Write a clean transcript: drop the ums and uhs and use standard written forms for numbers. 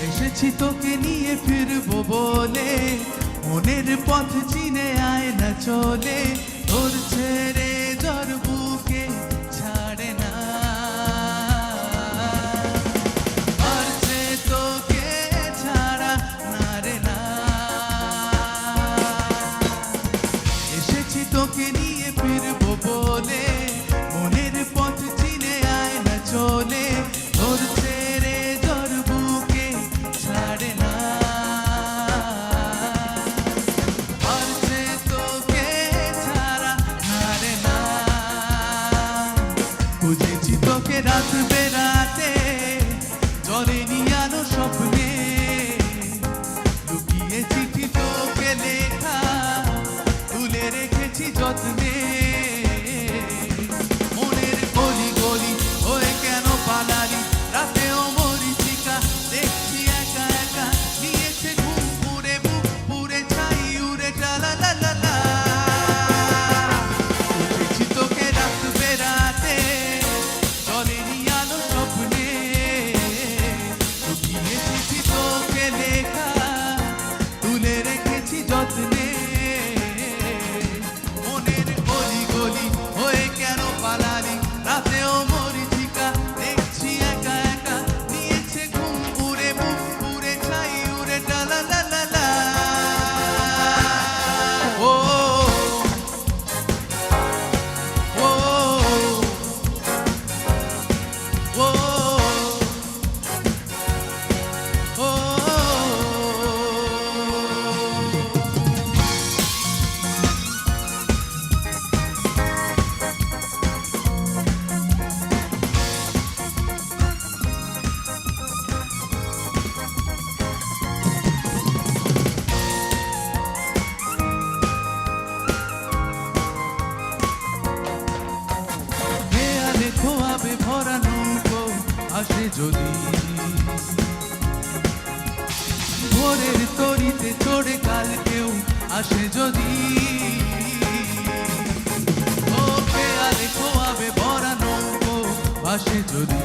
এসেছি তোকে নিয়ে ফিরবো বলে, মনের পথ চিনে আয় না চলে, তোর ছেড়ে জ্বর বুকে ছাড়ে না, আর যে তোকে ছাড়া না রে না। এসেছি তোকে নিয়ে ফিরবো বলে, মনের পথ চিনে আয় না চলে, তোর ছেড়ে জ্বর বুকে ছাড়ে না, আর যে তোকে ছাড়া না রে না। খুঁজেছি তোকে রাত বেরাতে, জলেনি আলো স্বপ্নে, লুকিয়ে চিঠি তোকে লেখা তুলে রেখেছি যত্নে। মনের গলি গলি হয়ে কেন পালালি, রাতেও মরিচিকা দেখছি একা একা, নিয়েছে ঘুম পুড়ে বুক পুড়ে ছাই উড়ে টালা লা লা লা। খুঁজেছি তোকে রাত বেরাতে, জলেনি আলো স্বপ্নে, লুকিয়ে চিঠি তোকে লেখা তুলে রেখেছি যত্নে। মনের গলি গলি হয়ে কেন পালালি, রাতেও মরিচিকা দেখছি একা একা, নিয়েছে ঘুম পুড়ে বুক পুড়ে ছাই উড়ে টালা লা লা লা। ও ও ও ও দেয়ালে খোয়াবে ভরা নৌকো আসে যদি, ভোরের তরিতে চড়ে কাল কেউ আসে যদি, ও দেয়ালে খোয়াবে ভরা নৌকো আসে যদি।